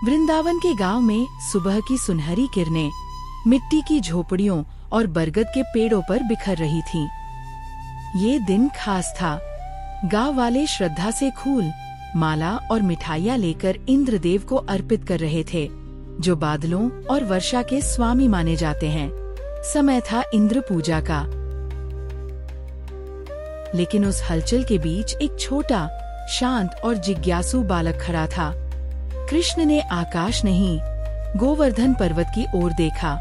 वृंदावन के गांव में सुबह की सुनहरी किरणें मिट्टी की झोपड़ियों और बरगद के पेड़ों पर बिखर रही थीं। ये दिन खास था। गांव वाले श्रद्धा से फूल, माला और मिठाइयाँ लेकर इंद्रदेव को अर्पित कर रहे थे, जो बादलों और वर्षा के स्वामी माने जाते हैं। समय था इंद्र पूजा का। लेकिन उस हलचल के बीच एक छोटा, शांत और जिज्ञासु बालक खड़ा था। कृष्ण ने आकाश नहीं, गोवर्धन पर्वत की ओर देखा।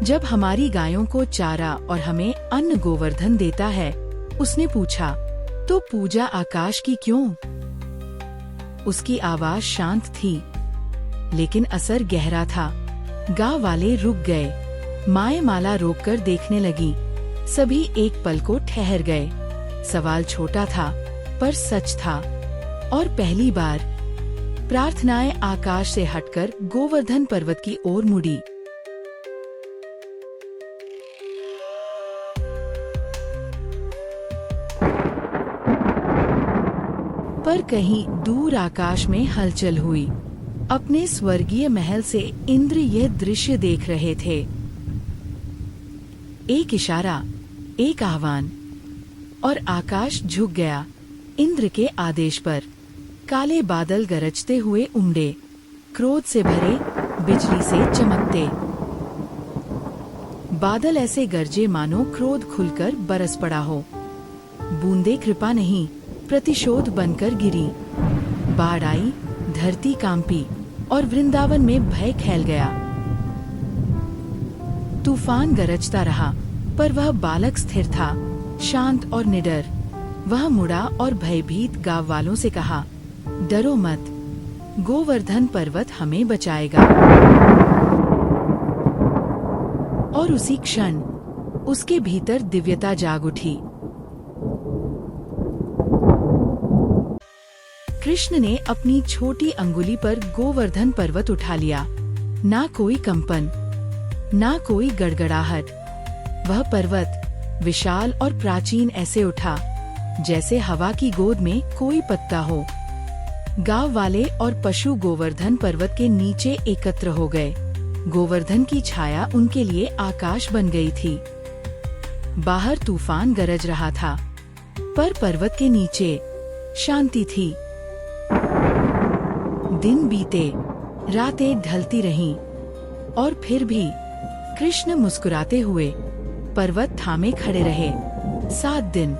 जब हमारी गायों को चारा और हमें अन्न गोवर्धन देता है, उसने पूछा, तो पूजा आकाश की क्यों? उसकी आवाज शांत थी, लेकिन असर गहरा था। गांव वाले रुक गए। माए माला रोककर देखने लगी। सभी एक पल को ठहर गए। सवाल छोटा था, पर सच था। और पहली बार प्रार्थनाएं आकाश से हटकर गोवर्धन पर्वत की ओर मुड़ी। पर कहीं दूर आकाश में हलचल हुई। अपने स्वर्गीय महल से इंद्र यह दृश्य देख रहे थे। एक इशारा, एक आह्वान, और आकाश झुक गया। इंद्र के आदेश पर काले बादल गरजते हुए उमड़े, क्रोध से भरे, बिजली से चमकते। बादल ऐसे गरजे मानो क्रोध खुलकर बरस पड़ा हो। बूंदे कृपा नहीं, प्रतिशोध बनकर गिरी। बाढ़ आई, धरती कांपी और वृंदावन में भय फैल गया। तूफान गरजता रहा, पर वह बालक स्थिर था, शांत और निडर। वह मुड़ा और भयभीत गांव वालों से कहा, डरो मत, गोवर्धन पर्वत हमें बचाएगा। और उसी क्षण उसके भीतर दिव्यता जाग उठी। कृष्ण ने अपनी छोटी अंगुली पर गोवर्धन पर्वत उठा लिया। ना कोई कंपन, ना कोई गड़गड़ाहट। वह पर्वत विशाल और प्राचीन ऐसे उठा, जैसे हवा की गोद में कोई पत्ता हो। गांव वाले और पशु गोवर्धन पर्वत के नीचे एकत्र हो गए। गोवर्धन की छाया उनके लिए आकाश बन गई थी। बाहर तूफान गरज रहा था, पर पर्वत के नीचे शांति थी। दिन बीते, रातें ढलती रहीं, और फिर भी कृष्ण मुस्कुराते हुए पर्वत थामे खड़े रहे। 7 दिन,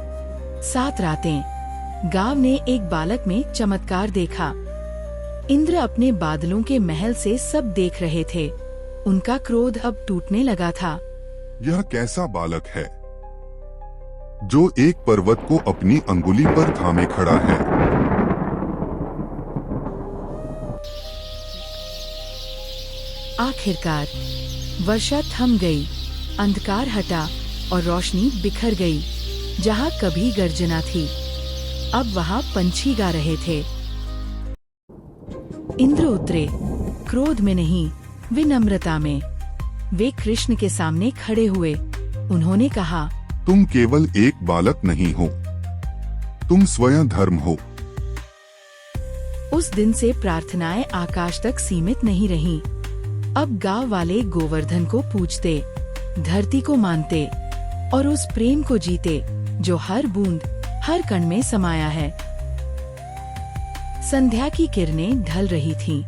7 रातें। गांव ने एक बालक में चमत्कार देखा। इंद्र अपने बादलों के महल से सब देख रहे थे। उनका क्रोध अब टूटने लगा था। यह कैसा बालक है, जो एक पर्वत को अपनी अंगुली पर थामे खड़ा है? आखिरकार वर्षा थम गई, अंधकार हटा और रोशनी बिखर गई। जहाँ कभी गर्जना थी, अब वहाँ पंछी गा रहे थे। इंद्र उतरे, क्रोध में नहीं, विनम्रता में। वे कृष्ण के सामने खड़े हुए। उन्होंने कहा, तुम केवल एक बालक नहीं हो, तुम स्वयं धर्म हो। उस दिन से प्रार्थनाएं आकाश तक सीमित नहीं रहीं। अब गांव वाले गोवर्धन को पूजते, धरती को मानते और उस प्रेम को जीते जो हर बूंद, हर कण में समाया है। संध्या की किरणें ढल रही थीं।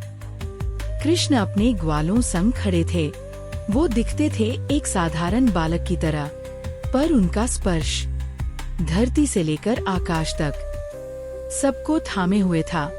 कृष्ण अपने ग्वालों संग खड़े थे। वो दिखते थे एक साधारण बालक की तरह, पर उनका स्पर्श धरती से लेकर आकाश तक सबको थामे हुए था।